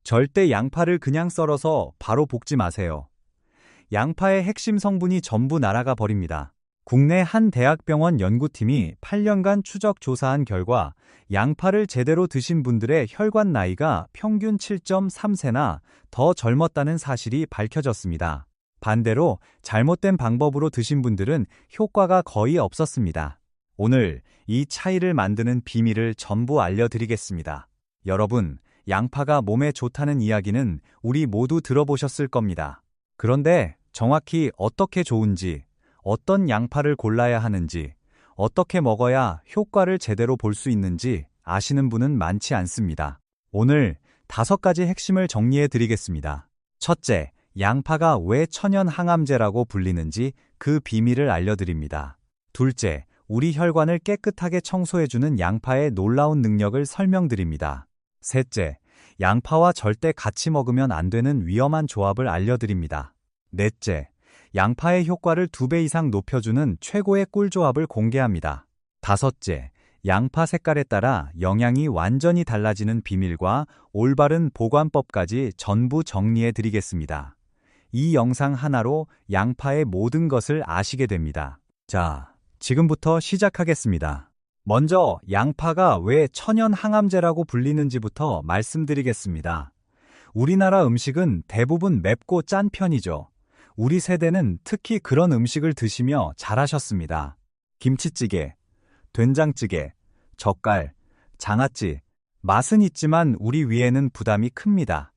절대 양파를 그냥 썰어서 바로 볶지 마세요. 양파의 핵심 성분이 전부 날아가 버립니다. 국내 한 대학병원 연구팀이 8년간 추적 조사한 결과 양파를 제대로 드신 분들의 혈관 나이가 평균 7.3세나 더 젊었다는 사실이 밝혀졌습니다. 반대로 잘못된 방법으로 드신 분들은 효과가 거의 없었습니다. 오늘 이 차이를 만드는 비밀을 전부 알려드리겠습니다. 여러분, 양파가 몸에 좋다는 이야기는 우리 모두 들어보셨을 겁니다. 그런데 정확히 어떻게 좋은지, 어떤 양파를 골라야 하는지, 어떻게 먹어야 효과를 제대로 볼 수 있는지 아시는 분은 많지 않습니다. 오늘 5가지 핵심을 정리해 드리겠습니다. 첫째, 양파가 왜 천연 항암제라고 불리는지 그 비밀을 알려드립니다. 둘째, 우리 혈관을 깨끗하게 청소해주는 양파의 놀라운 능력을 설명드립니다. 셋째, 양파와 절대 같이 먹으면 안 되는 위험한 조합을 알려드립니다. 넷째, 양파의 효과를 2배 이상 높여주는 최고의 꿀조합을 공개합니다. 다섯째, 양파 색깔에 따라 영양이 완전히 달라지는 비밀과 올바른 보관법까지 전부 정리해 드리겠습니다. 이 영상 하나로 양파의 모든 것을 아시게 됩니다. 자, 지금부터 시작하겠습니다. 먼저 양파가 왜 천연 항암제라고 불리는지부터 말씀드리겠습니다. 우리나라 음식은 대부분 맵고 짠 편이죠. 우리 세대는 특히 그런 음식을 드시며 자라셨습니다. 김치찌개, 된장찌개, 젓갈, 장아찌. 맛은 있지만 우리 위에는 부담이 큽니다.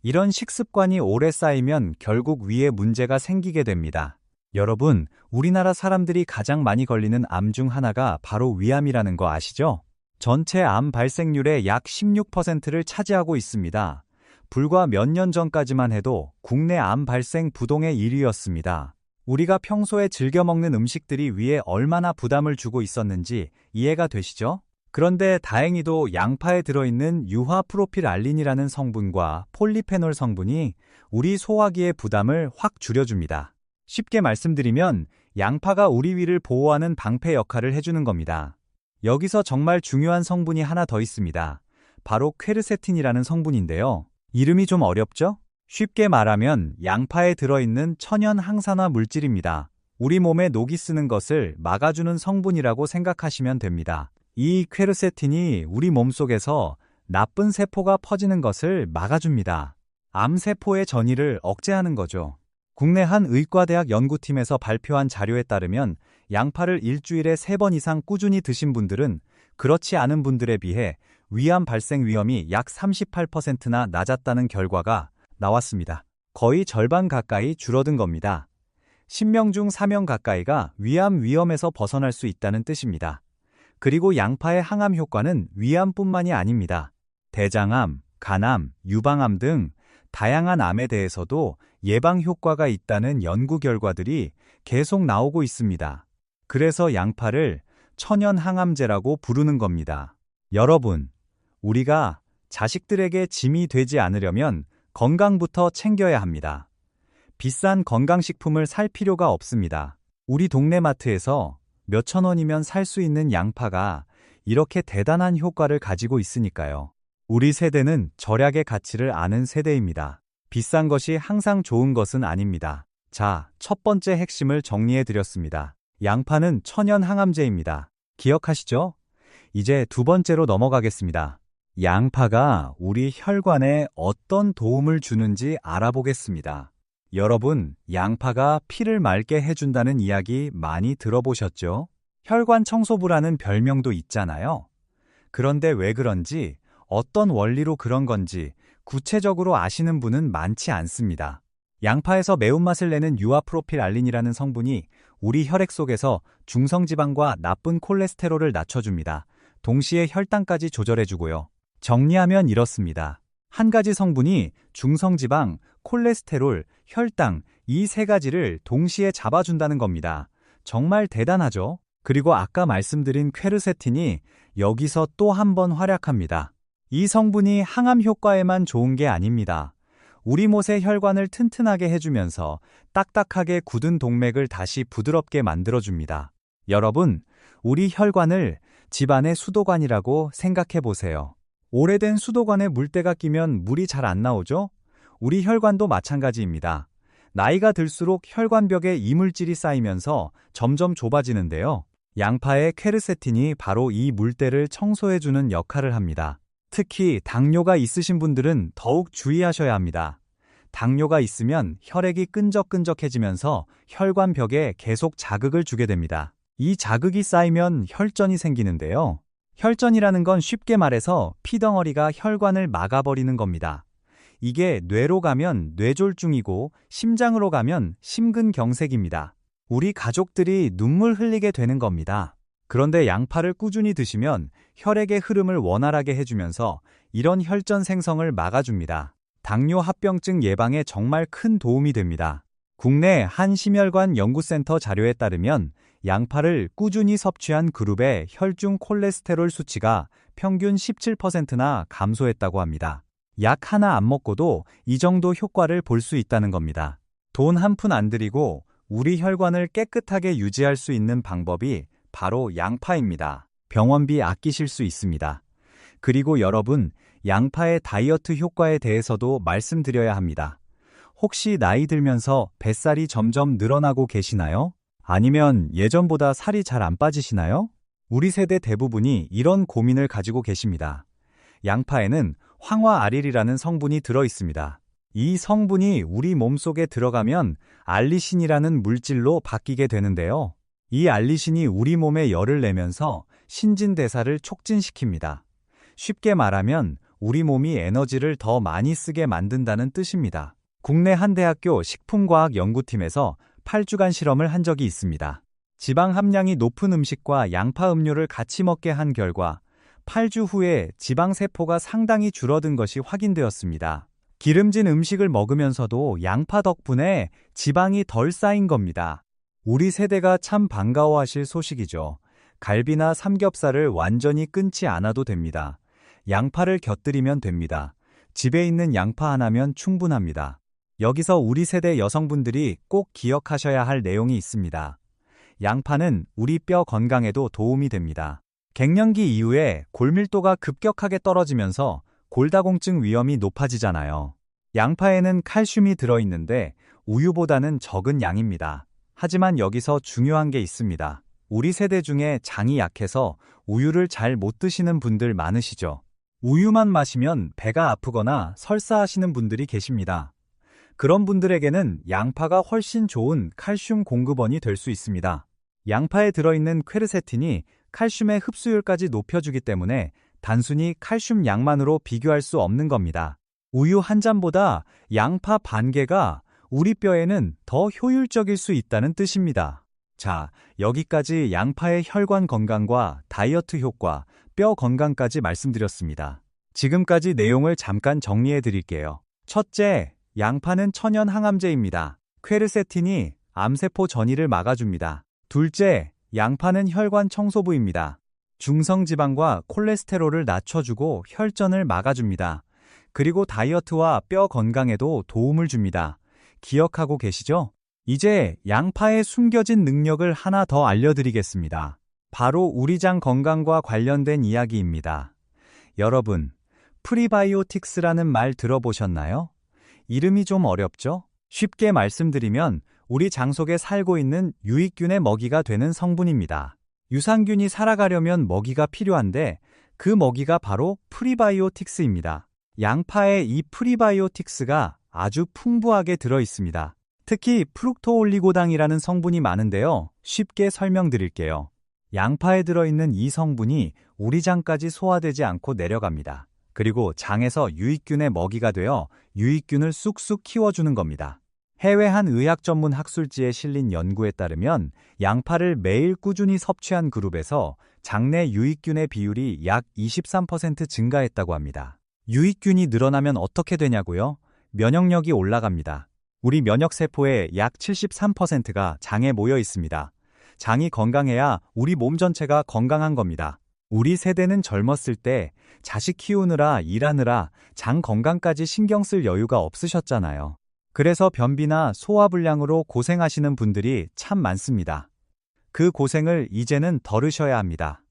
이런 식습관이 오래 쌓이면 결국 위에 문제가 생기게 됩니다. 여러분, 우리나라 사람들이 가장 많이 걸리는 암 중 하나가 바로 위암이라는 거 아시죠? 전체 암 발생률의 약 16%를 차지하고 있습니다. 불과 몇 년 전까지만 해도 국내 암 발생 부동의 1위였습니다. 우리가 평소에 즐겨 먹는 음식들이 위에 얼마나 부담을 주고 있었는지 이해가 되시죠? 그런데 다행히도 양파에 들어있는 유화프로필알린이라는 성분과 폴리페놀 성분이 우리 소화기의 부담을 확 줄여줍니다. 쉽게 말씀드리면 양파가 우리 위를 보호하는 방패 역할을 해주는 겁니다. 여기서 정말 중요한 성분이 하나 더 있습니다. 바로 퀘르세틴이라는 성분인데요. 이름이 좀 어렵죠? 쉽게 말하면 양파에 들어있는 천연 항산화 물질입니다. 우리 몸에 녹이 쓰는 것을 막아주는 성분이라고 생각하시면 됩니다. 이 퀘르세틴이 우리 몸속에서 나쁜 세포가 퍼지는 것을 막아줍니다. 암세포의 전이를 억제하는 거죠. 국내 한 의과대학 연구팀에서 발표한 자료에 따르면 양파를 일주일에 3번 이상 꾸준히 드신 분들은 그렇지 않은 분들에 비해 위암 발생 위험이 약 38%나 낮았다는 결과가 나왔습니다. 거의 절반 가까이 줄어든 겁니다. 10명 중 4명 가까이가 위암 위험에서 벗어날 수 있다는 뜻입니다. 그리고 양파의 항암 효과는 위암뿐만이 아닙니다. 대장암, 간암, 유방암 등 다양한 암에 대해서도 예방 효과가 있다는 연구 결과들이 계속 나오고 있습니다. 그래서 양파를 천연 항암제라고 부르는 겁니다. 여러분, 우리가 자식들에게 짐이 되지 않으려면 건강부터 챙겨야 합니다. 비싼 건강식품을 살 필요가 없습니다. 우리 동네 마트에서 몇천 원이면 살 수 있는 양파가 이렇게 대단한 효과를 가지고 있으니까요. 우리 세대는 절약의 가치를 아는 세대입니다. 비싼 것이 항상 좋은 것은 아닙니다. 자, 첫 번째 핵심을 정리해 드렸습니다. 양파는 천연 항암제입니다. 기억하시죠? 이제 두 번째로 넘어가겠습니다. 양파가 우리 혈관에 어떤 도움을 주는지 알아보겠습니다. 여러분, 양파가 피를 맑게 해준다는 이야기 많이 들어보셨죠? 혈관 청소부라는 별명도 있잖아요. 그런데 왜 그런지, 어떤 원리로 그런 건지 구체적으로 아시는 분은 많지 않습니다. 양파에서 매운맛을 내는 유아프로필알린이라는 성분이 우리 혈액 속에서 중성지방과 나쁜 콜레스테롤을 낮춰줍니다. 동시에 혈당까지 조절해주고요. 정리하면 이렇습니다. 한 가지 성분이 중성지방, 콜레스테롤, 혈당 이 3가지를 동시에 잡아준다는 겁니다. 정말 대단하죠? 그리고 아까 말씀드린 퀘르세틴이 여기서 또 한 번 활약합니다. 이 성분이 항암 효과에만 좋은 게 아닙니다. 우리 못의 혈관을 튼튼하게 해주면서 딱딱하게 굳은 동맥을 다시 부드럽게 만들어줍니다. 여러분, 우리 혈관을 집안의 수도관이라고 생각해 보세요. 오래된 수도관에 물때가 끼면 물이 잘 안 나오죠? 우리 혈관도 마찬가지입니다. 나이가 들수록 혈관벽에 이물질이 쌓이면서 점점 좁아지는데요. 양파의 퀘르세틴이 바로 이 물때를 청소해주는 역할을 합니다. 특히 당뇨가 있으신 분들은 더욱 주의하셔야 합니다. 당뇨가 있으면 혈액이 끈적끈적해지면서 혈관벽에 계속 자극을 주게 됩니다. 이 자극이 쌓이면 혈전이 생기는데요. 혈전이라는 건 쉽게 말해서 피덩어리가 혈관을 막아버리는 겁니다. 이게 뇌로 가면 뇌졸중이고 심장으로 가면 심근경색입니다. 우리 가족들이 눈물 흘리게 되는 겁니다. 그런데 양파를 꾸준히 드시면 혈액의 흐름을 원활하게 해주면서 이런 혈전 생성을 막아줍니다. 당뇨 합병증 예방에 정말 큰 도움이 됩니다. 국내 한 심혈관 연구센터 자료에 따르면 양파를 꾸준히 섭취한 그룹의 혈중 콜레스테롤 수치가 평균 17%나 감소했다고 합니다. 약 하나 안 먹고도 이 정도 효과를 볼 수 있다는 겁니다. 돈 한 푼 안 들이고 우리 혈관을 깨끗하게 유지할 수 있는 방법이 바로 양파입니다. 병원비 아끼실 수 있습니다. 그리고 여러분, 양파의 다이어트 효과에 대해서도 말씀드려야 합니다. 혹시 나이 들면서 뱃살이 점점 늘어나고 계시나요? 아니면 예전보다 살이 잘 안 빠지시나요? 우리 세대 대부분이 이런 고민을 가지고 계십니다. 양파에는 황화아릴이라는 성분이 들어 있습니다. 이 성분이 우리 몸속에 들어가면 알리신이라는 물질로 바뀌게 되는데요. 이 알리신이 우리 몸에 열을 내면서 신진대사를 촉진시킵니다. 쉽게 말하면 우리 몸이 에너지를 더 많이 쓰게 만든다는 뜻입니다. 국내 한 대학교 식품과학연구팀에서 8주간 실험을 한 적이 있습니다. 지방 함량이 높은 음식과 양파 음료를 같이 먹게 한 결과 8주 후에 지방세포가 상당히 줄어든 것이 확인되었습니다. 기름진 음식을 먹으면서도 양파 덕분에 지방이 덜 쌓인 겁니다. 우리 세대가 참 반가워하실 소식이죠. 갈비나 삼겹살을 완전히 끊지 않아도 됩니다. 양파를 곁들이면 됩니다. 집에 있는 양파 하나면 충분합니다. 여기서 우리 세대 여성분들이 꼭 기억하셔야 할 내용이 있습니다. 양파는 우리 뼈 건강에도 도움이 됩니다. 갱년기 이후에 골밀도가 급격하게 떨어지면서 골다공증 위험이 높아지잖아요. 양파에는 칼슘이 들어있는데 우유보다는 적은 양입니다. 하지만 여기서 중요한 게 있습니다. 우리 세대 중에 장이 약해서 우유를 잘 못 드시는 분들 많으시죠? 우유만 마시면 배가 아프거나 설사하시는 분들이 계십니다. 그런 분들에게는 양파가 훨씬 좋은 칼슘 공급원이 될 수 있습니다. 양파에 들어있는 퀘르세틴이 칼슘의 흡수율까지 높여주기 때문에 단순히 칼슘 양만으로 비교할 수 없는 겁니다. 우유 한 잔보다 양파 반 개가 우리 뼈에는 더 효율적일 수 있다는 뜻입니다. 자, 여기까지 양파의 혈관 건강과 다이어트 효과, 뼈 건강까지 말씀드렸습니다. 지금까지 내용을 잠깐 정리해 드릴게요. 첫째, 양파는 천연 항암제입니다. 퀘르세틴이 암세포 전이를 막아줍니다. 둘째, 양파는 혈관 청소부입니다. 중성지방과 콜레스테롤을 낮춰주고 혈전을 막아줍니다. 그리고 다이어트와 뼈 건강에도 도움을 줍니다. 기억하고 계시죠? 이제 양파의 숨겨진 능력을 하나 더 알려드리겠습니다. 바로 우리 장 건강과 관련된 이야기입니다. 여러분, 프리바이오틱스라는 말 들어보셨나요? 이름이 좀 어렵죠? 쉽게 말씀드리면 우리 장 속에 살고 있는 유익균의 먹이가 되는 성분입니다. 유산균이 살아가려면 먹이가 필요한데 그 먹이가 바로 프리바이오틱스입니다. 양파에 이 프리바이오틱스가 아주 풍부하게 들어 있습니다. 특히 프룩토올리고당이라는 성분이 많은데요. 쉽게 설명드릴게요. 양파에 들어있는 이 성분이 우리 장까지 소화되지 않고 내려갑니다. 그리고 장에서 유익균의 먹이가 되어 유익균을 쑥쑥 키워주는 겁니다. 해외 한 의학 전문 학술지에 실린 연구에 따르면 양파를 매일 꾸준히 섭취한 그룹에서 장내 유익균의 비율이 약 23% 증가했다고 합니다. 유익균이 늘어나면 어떻게 되냐고요? 면역력이 올라갑니다. 우리 면역세포의 약 73%가 장에 모여 있습니다. 장이 건강해야 우리 몸 전체가 건강한 겁니다. 우리 세대는 젊었을 때 자식 키우느라 일하느라 장 건강까지 신경 쓸 여유가 없으셨잖아요. 그래서 변비나 소화불량으로 고생하시는 분들이 참 많습니다. 그 고생을 이제는 덜으셔야 합니다.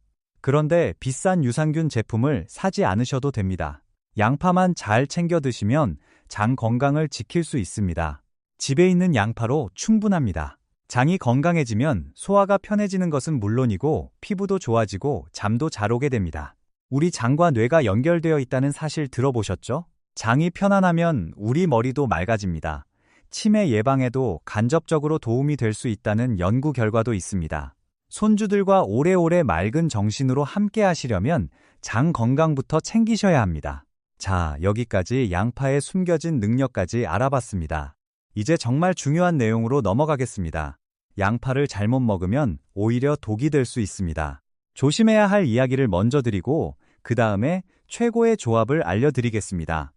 그런데 비싼 유산균 제품을 사지 않으셔도 됩니다. 양파만 잘 챙겨 드시면 장 건강을 지킬 수 있습니다. 집에 있는 양파로 충분합니다. 장이 건강해지면 소화가 편해지는 것은 물론이고 피부도 좋아지고 잠도 잘 오게 됩니다. 우리 장과 뇌가 연결되어 있다는 사실 들어보셨죠? 장이 편안하면 우리 머리도 맑아집니다. 치매 예방에도 간접적으로 도움이 될 수 있다는 연구 결과도 있습니다. 손주들과 오래오래 맑은 정신으로 함께 하시려면 장 건강부터 챙기셔야 합니다. 자, 여기까지 양파의 숨겨진 능력까지 알아봤습니다. 이제 정말 중요한 내용으로 넘어가겠습니다. 양파를 잘못 먹으면 오히려 독이 될 수 있습니다. 조심해야 할 이야기를 먼저 드리고 그 다음에 최고의 조합을 알려드리겠습니다.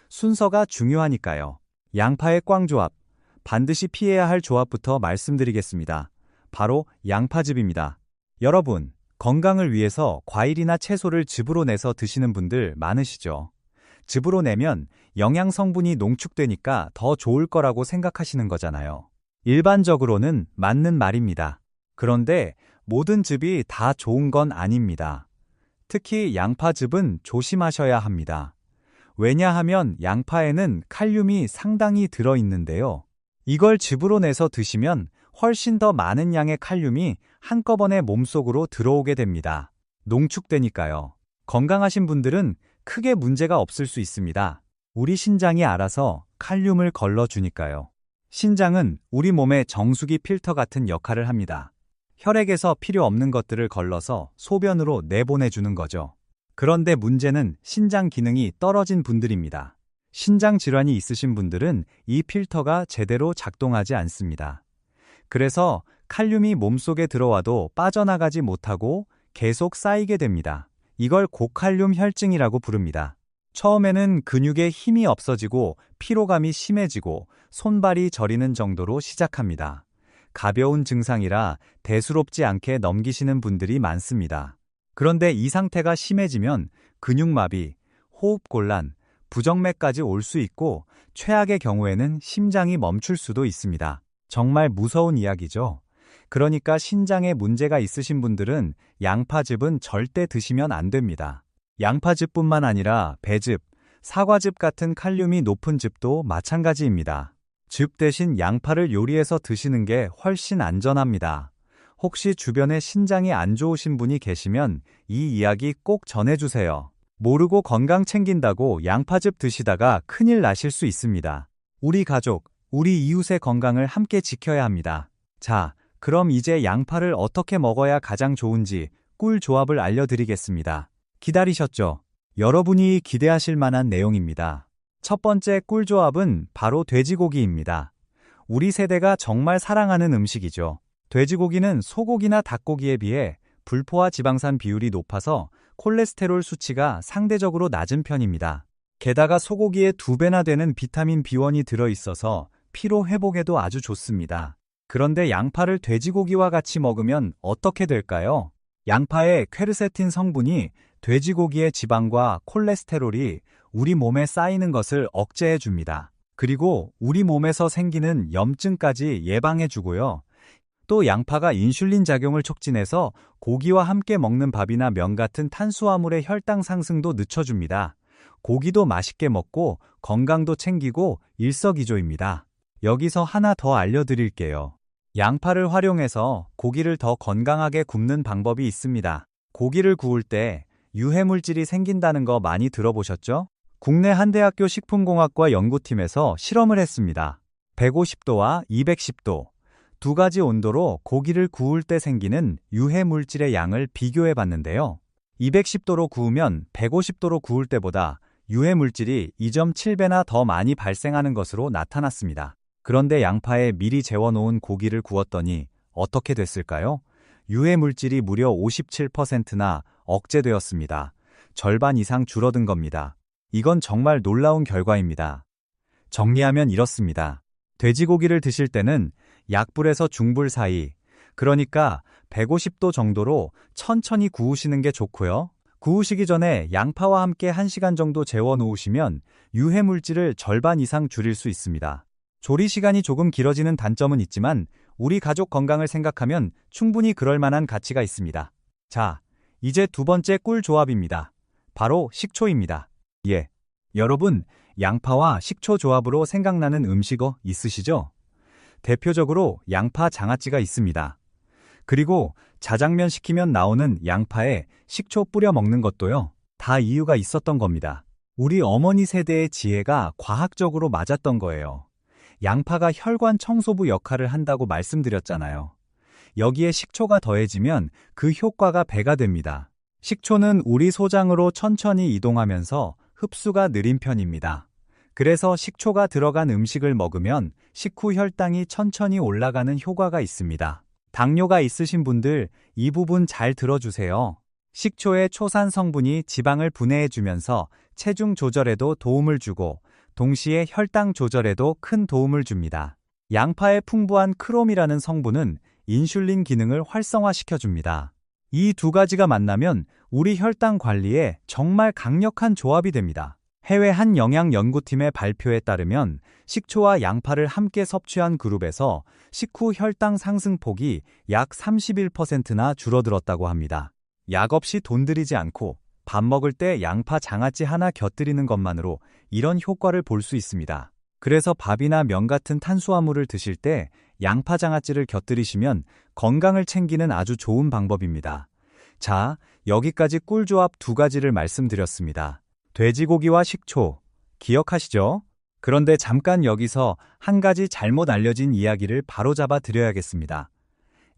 순서가 중요하니까요. 양파의 꽝조합, 반드시 피해야 할 조합부터 말씀드리겠습니다. 바로 양파즙입니다. 여러분, 건강을 위해서 과일이나 채소를 즙으로 내서 드시는 분들 많으시죠? 즙으로 내면 영양 성분이 농축되니까 더 좋을 거라고 생각하시는 거잖아요. 일반적으로는 맞는 말입니다. 그런데 모든 즙이 다 좋은 건 아닙니다. 특히 양파즙은 조심하셔야 합니다. 왜냐하면 양파에는 칼륨이 상당히 들어있는데요. 이걸 즙으로 내서 드시면 훨씬 더 많은 양의 칼륨이 한꺼번에 몸속으로 들어오게 됩니다. 농축되니까요. 건강하신 분들은 크게 문제가 없을 수 있습니다. 우리 신장이 알아서 칼륨을 걸러주니까요. 신장은 우리 몸의 정수기 필터 같은 역할을 합니다. 혈액에서 필요 없는 것들을 걸러서 소변으로 내보내주는 거죠. 그런데 문제는 신장 기능이 떨어진 분들입니다. 신장 질환이 있으신 분들은 이 필터가 제대로 작동하지 않습니다. 그래서 칼륨이 몸속에 들어와도 빠져나가지 못하고 계속 쌓이게 됩니다. 이걸 고칼륨 혈증이라고 부릅니다. 처음에는 근육에 힘이 없어지고 피로감이 심해지고 손발이 저리는 정도로 시작합니다. 가벼운 증상이라 대수롭지 않게 넘기시는 분들이 많습니다. 그런데 이 상태가 심해지면 근육마비, 호흡곤란, 부정맥까지 올 수 있고 최악의 경우에는 심장이 멈출 수도 있습니다. 정말 무서운 이야기죠. 그러니까 신장에 문제가 있으신 분들은 양파즙은 절대 드시면 안 됩니다. 양파즙뿐만 아니라 배즙, 사과즙 같은 칼륨이 높은 즙도 마찬가지입니다. 즙 대신 양파를 요리해서 드시는 게 훨씬 안전합니다. 혹시 주변에 신장이 안 좋으신 분이 계시면 이 이야기 꼭 전해주세요. 모르고 건강 챙긴다고 양파즙 드시다가 큰일 나실 수 있습니다. 우리 가족, 우리 이웃의 건강을 함께 지켜야 합니다. 자, 그럼 이제 양파를 어떻게 먹어야 가장 좋은지 꿀 조합을 알려드리겠습니다. 기다리셨죠? 여러분이 기대하실 만한 내용입니다. 첫 번째 꿀 조합은 바로 돼지고기입니다. 우리 세대가 정말 사랑하는 음식이죠. 돼지고기는 소고기나 닭고기에 비해 불포화 지방산 비율이 높아서 콜레스테롤 수치가 상대적으로 낮은 편입니다. 게다가 소고기에 2배나 되는 비타민 B1이 들어있어서 피로 회복에도 아주 좋습니다. 그런데 양파를 돼지고기와 같이 먹으면 어떻게 될까요? 양파의 퀘르세틴 성분이 돼지고기의 지방과 콜레스테롤이 우리 몸에 쌓이는 것을 억제해 줍니다. 그리고 우리 몸에서 생기는 염증까지 예방해 주고요. 또 양파가 인슐린 작용을 촉진해서 고기와 함께 먹는 밥이나 면 같은 탄수화물의 혈당 상승도 늦춰줍니다. 고기도 맛있게 먹고 건강도 챙기고 일석이조입니다. 여기서 하나 더 알려드릴게요. 양파를 활용해서 고기를 더 건강하게 굽는 방법이 있습니다. 고기를 구울 때 유해물질이 생긴다는 거 많이 들어보셨죠? 국내 한 대학교 식품공학과 연구팀에서 실험을 했습니다. 150도와 210도, 두 가지 온도로 고기를 구울 때 생기는 유해물질의 양을 비교해 봤는데요. 210도로 구우면 150도로 구울 때보다 유해물질이 2.7배나 더 많이 발생하는 것으로 나타났습니다. 그런데 양파에 미리 재워놓은 고기를 구웠더니 어떻게 됐을까요? 유해물질이 무려 57%나 억제되었습니다. 절반 이상 줄어든 겁니다. 이건 정말 놀라운 결과입니다. 정리하면 이렇습니다. 돼지고기를 드실 때는 약불에서 중불 사이, 그러니까 150도 정도로 천천히 구우시는 게 좋고요. 구우시기 전에 양파와 함께 1시간 정도 재워 놓으시면 유해물질을 절반 이상 줄일 수 있습니다. 조리 시간이 조금 길어지는 단점은 있지만 우리 가족 건강을 생각하면 충분히 그럴 만한 가치가 있습니다. 자, 이제 두 번째 꿀 조합입니다. 바로 식초입니다. 예. 여러분, 양파와 식초 조합으로 생각나는 음식어 있으시죠? 대표적으로 양파 장아찌가 있습니다. 그리고 자장면 시키면 나오는 양파에 식초 뿌려 먹는 것도요. 다 이유가 있었던 겁니다. 우리 어머니 세대의 지혜가 과학적으로 맞았던 거예요. 양파가 혈관 청소부 역할을 한다고 말씀드렸잖아요. 여기에 식초가 더해지면 그 효과가 배가 됩니다. 식초는 우리 소장으로 천천히 이동하면서 흡수가 느린 편입니다. 그래서 식초가 들어간 음식을 먹으면 식후 혈당이 천천히 올라가는 효과가 있습니다. 당뇨가 있으신 분들 이 부분 잘 들어주세요. 식초의 초산 성분이 지방을 분해해주면서 체중 조절에도 도움을 주고 동시에 혈당 조절에도 큰 도움을 줍니다. 양파의 풍부한 크롬이라는 성분은 인슐린 기능을 활성화시켜줍니다. 이 두 가지가 만나면 우리 혈당 관리에 정말 강력한 조합이 됩니다. 해외 한 영양 연구팀의 발표에 따르면 식초와 양파를 함께 섭취한 그룹에서 식후 혈당 상승폭이 약 31%나 줄어들었다고 합니다. 약 없이 돈 들이지 않고 밥 먹을 때 양파 장아찌 하나 곁들이는 것만으로 이런 효과를 볼 수 있습니다. 그래서 밥이나 면 같은 탄수화물을 드실 때 양파 장아찌를 곁들이시면 건강을 챙기는 아주 좋은 방법입니다. 자, 여기까지 꿀조합 두 가지를 말씀드렸습니다. 돼지고기와 식초, 기억하시죠? 그런데 잠깐 여기서 한 가지 잘못 알려진 이야기를 바로잡아 드려야겠습니다.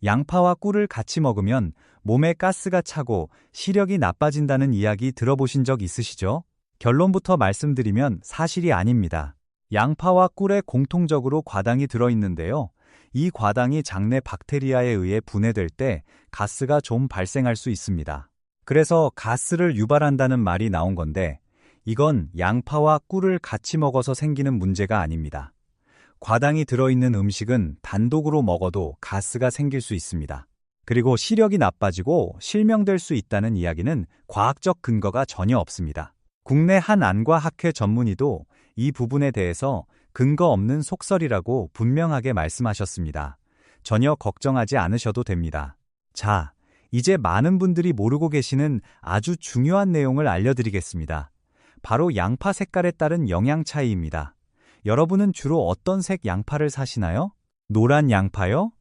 양파와 꿀을 같이 먹으면 몸에 가스가 차고 시력이 나빠진다는 이야기 들어보신 적 있으시죠? 결론부터 말씀드리면 사실이 아닙니다. 양파와 꿀에 공통적으로 과당이 들어있는데요. 이 과당이 장내 박테리아에 의해 분해될 때 가스가 좀 발생할 수 있습니다. 그래서 가스를 유발한다는 말이 나온 건데 이건 양파와 꿀을 같이 먹어서 생기는 문제가 아닙니다. 과당이 들어있는 음식은 단독으로 먹어도 가스가 생길 수 있습니다. 그리고 시력이 나빠지고 실명될 수 있다는 이야기는 과학적 근거가 전혀 없습니다. 국내 한 안과 학회 전문의도 이 부분에 대해서 근거 없는 속설이라고 분명하게 말씀하셨습니다. 전혀 걱정하지 않으셔도 됩니다. 자, 이제 많은 분들이 모르고 계시는 아주 중요한 내용을 알려드리겠습니다. 바로 양파 색깔에 따른 영양 차이입니다. 여러분은 주로 어떤 색 양파를 사시나요? 노란 양파요?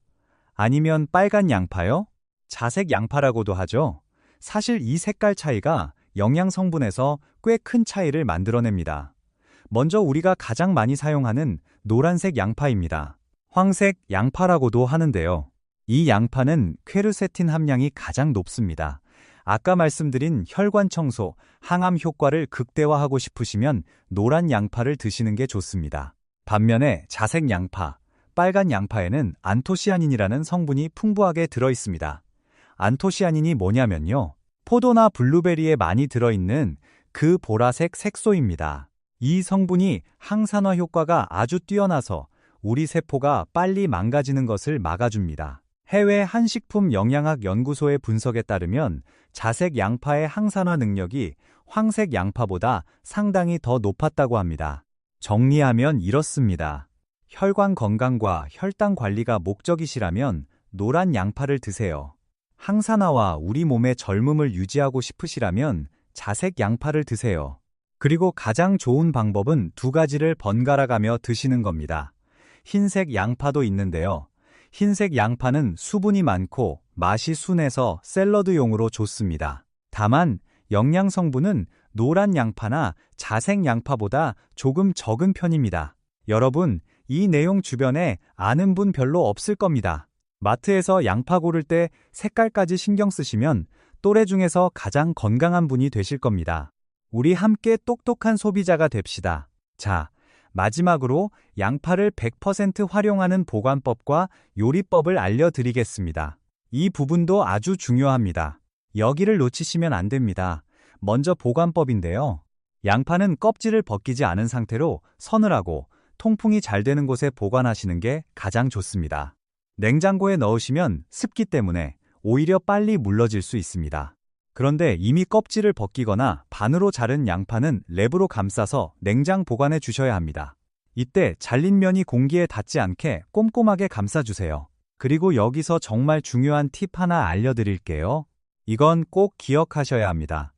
아니면 빨간 양파요? 자색 양파라고도 하죠. 사실 이 색깔 차이가 영양 성분에서 꽤 큰 차이를 만들어냅니다. 먼저 우리가 가장 많이 사용하는 노란색 양파입니다. 황색 양파라고도 하는데요. 이 양파는 퀘르세틴 함량이 가장 높습니다. 아까 말씀드린 혈관 청소, 항암 효과를 극대화하고 싶으시면 노란 양파를 드시는 게 좋습니다. 반면에 자색 양파, 빨간 양파에는 안토시아닌이라는 성분이 풍부하게 들어있습니다. 안토시아닌이 뭐냐면요. 포도나 블루베리에 많이 들어있는 그 보라색 색소입니다. 이 성분이 항산화 효과가 아주 뛰어나서 우리 세포가 빨리 망가지는 것을 막아줍니다. 해외 한식품 영양학 연구소의 분석에 따르면 자색 양파의 항산화 능력이 황색 양파보다 상당히 더 높았다고 합니다. 정리하면 이렇습니다. 혈관 건강과 혈당 관리가 목적이시라면 노란 양파를 드세요. 항산화와 우리 몸의 젊음을 유지하고 싶으시라면 자색 양파를 드세요. 그리고 가장 좋은 방법은 두 가지를 번갈아가며 드시는 겁니다. 흰색 양파도 있는데요. 흰색 양파는 수분이 많고 맛이 순해서 샐러드용으로 좋습니다. 다만 영양 성분은 노란 양파나 자색 양파보다 조금 적은 편입니다. 여러분, 이 내용 주변에 아는 분 별로 없을 겁니다. 마트에서 양파 고를 때 색깔까지 신경 쓰시면 또래 중에서 가장 건강한 분이 되실 겁니다. 우리 함께 똑똑한 소비자가 됩시다. 자, 마지막으로 양파를 100% 활용하는 보관법과 요리법을 알려드리겠습니다. 이 부분도 아주 중요합니다. 여기를 놓치시면 안 됩니다. 먼저 보관법인데요. 양파는 껍질을 벗기지 않은 상태로 서늘하고 통풍이 잘 되는 곳에 보관하시는 게 가장 좋습니다. 냉장고에 넣으시면 습기 때문에 오히려 빨리 물러질 수 있습니다. 그런데 이미 껍질을 벗기거나 반으로 자른 양파는 랩으로 감싸서 냉장 보관해 주셔야 합니다. 이때 잘린 면이 공기에 닿지 않게 꼼꼼하게 감싸주세요. 그리고 여기서 정말 중요한 팁 하나 알려드릴게요. 이건 꼭 기억하셔야 합니다.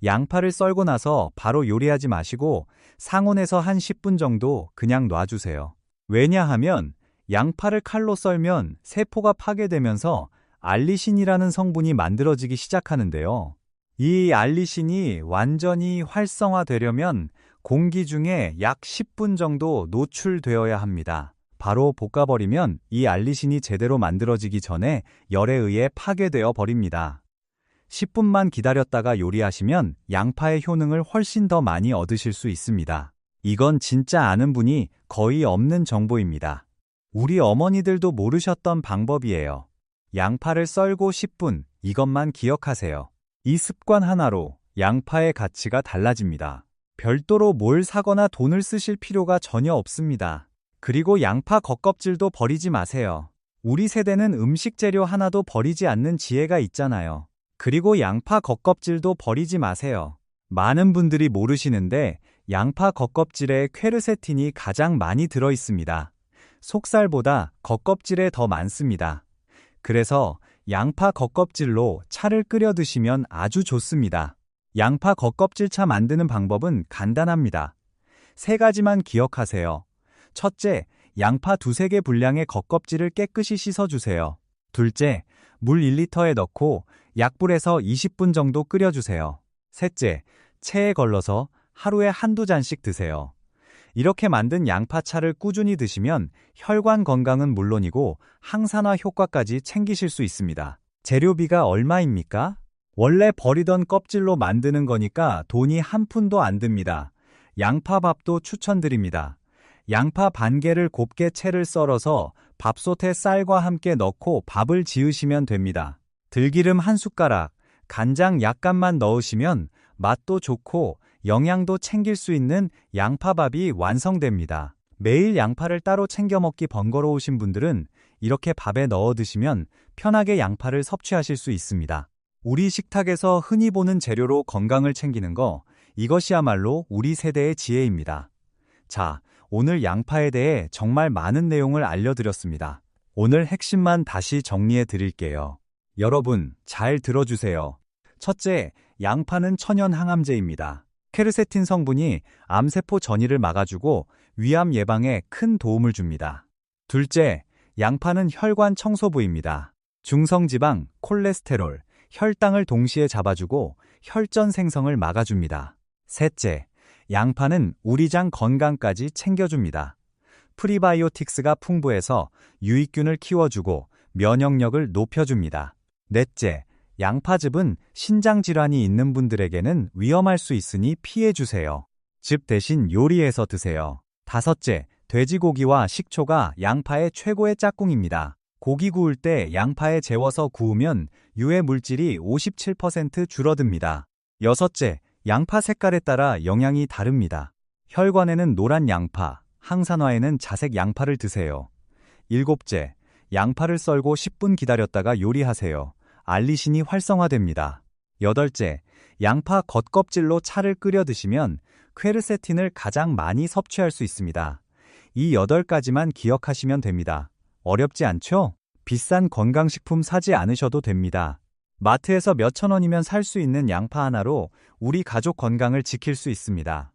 양파를 썰고 나서 바로 요리하지 마시고 상온에서 한 10분 정도 그냥 놔주세요. 왜냐하면 양파를 칼로 썰면 세포가 파괴되면서 알리신이라는 성분이 만들어지기 시작하는데요. 이 알리신이 완전히 활성화되려면 공기 중에 약 10분 정도 노출되어야 합니다. 바로 볶아버리면 이 알리신이 제대로 만들어지기 전에 열에 의해 파괴되어 버립니다. 10분만 기다렸다가 요리하시면 양파의 효능을 훨씬 더 많이 얻으실 수 있습니다. 이건 진짜 아는 분이 거의 없는 정보입니다. 우리 어머니들도 모르셨던 방법이에요. 양파를 썰고 10분, 이것만 기억하세요. 이 습관 하나로 양파의 가치가 달라집니다. 별도로 뭘 사거나 돈을 쓰실 필요가 전혀 없습니다. 그리고 양파 겉껍질도 버리지 마세요. 우리 세대는 음식 재료 하나도 버리지 않는 지혜가 있잖아요. 그리고 양파 겉껍질도 버리지 마세요. 많은 분들이 모르시는데 양파 겉껍질에 퀘르세틴이 가장 많이 들어 있습니다. 속살보다 겉껍질에 더 많습니다. 그래서 양파 겉껍질로 차를 끓여 드시면 아주 좋습니다. 양파 겉껍질차 만드는 방법은 간단합니다. 3가지만 기억하세요. 첫째, 양파 2-3개 분량의 겉껍질을 깨끗이 씻어주세요. 둘째, 물 1리터에 넣고 약불에서 20분 정도 끓여주세요. 셋째, 체에 걸러서 하루에 1-2잔씩 드세요. 이렇게 만든 양파차를 꾸준히 드시면 혈관 건강은 물론이고 항산화 효과까지 챙기실 수 있습니다. 재료비가 얼마입니까? 원래 버리던 껍질로 만드는 거니까 돈이 한 푼도 안 듭니다. 양파밥도 추천드립니다. 양파 반 개를 곱게 채를 썰어서 밥솥에 쌀과 함께 넣고 밥을 지으시면 됩니다. 들기름 1숟가락, 간장 약간만 넣으시면 맛도 좋고 영양도 챙길 수 있는 양파밥이 완성됩니다. 매일 양파를 따로 챙겨 먹기 번거로우신 분들은 이렇게 밥에 넣어 드시면 편하게 양파를 섭취하실 수 있습니다. 우리 식탁에서 흔히 보는 재료로 건강을 챙기는 거, 이것이야말로 우리 세대의 지혜입니다. 자, 오늘 양파에 대해 정말 많은 내용을 알려드렸습니다. 오늘 핵심만 다시 정리해 드릴게요. 여러분, 잘 들어주세요. 첫째, 양파는 천연 항암제입니다. 퀘르세틴 성분이 암세포 전이를 막아주고 위암 예방에 큰 도움을 줍니다. 둘째, 양파는 혈관 청소부입니다. 중성지방, 콜레스테롤, 혈당을 동시에 잡아주고 혈전 생성을 막아줍니다. 셋째, 양파는 우리 장 건강까지 챙겨줍니다. 프리바이오틱스가 풍부해서 유익균을 키워주고 면역력을 높여줍니다. 넷째, 양파즙은 신장질환이 있는 분들에게는 위험할 수 있으니 피해주세요. 즙 대신 요리해서 드세요. 다섯째, 돼지고기와 식초가 양파의 최고의 짝꿍입니다. 고기 구울 때 양파에 재워서 구우면 유해 물질이 57% 줄어듭니다. 여섯째, 양파 색깔에 따라 영양이 다릅니다. 혈관에는 노란 양파, 항산화에는 자색 양파를 드세요. 일곱째, 양파를 썰고 10분 기다렸다가 요리하세요. 알리신이 활성화됩니다. 여덟째, 양파 겉껍질로 차를 끓여 드시면 퀘르세틴을 가장 많이 섭취할 수 있습니다. 이 8가지만 기억하시면 됩니다. 어렵지 않죠? 비싼 건강식품 사지 않으셔도 됩니다. 마트에서 몇천 원이면 살 수 있는 양파 하나로 우리 가족 건강을 지킬 수 있습니다.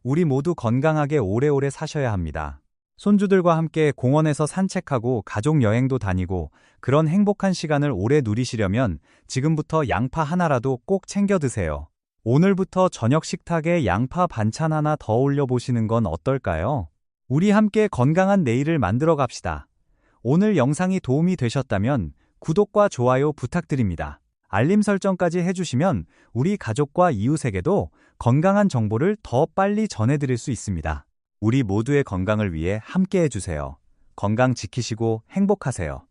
우리 모두 건강하게 오래오래 사셔야 합니다. 손주들과 함께 공원에서 산책하고 가족 여행도 다니고 그런 행복한 시간을 오래 누리시려면 지금부터 양파 하나라도 꼭 챙겨 드세요. 오늘부터 저녁 식탁에 양파 반찬 하나 더 올려보시는 건 어떨까요? 우리 함께 건강한 내일을 만들어 갑시다. 오늘 영상이 도움이 되셨다면 구독과 좋아요 부탁드립니다. 알림 설정까지 해주시면 우리 가족과 이웃에게도 건강한 정보를 더 빨리 전해드릴 수 있습니다. 우리 모두의 건강을 위해 함께 해주세요. 건강 지키시고 행복하세요.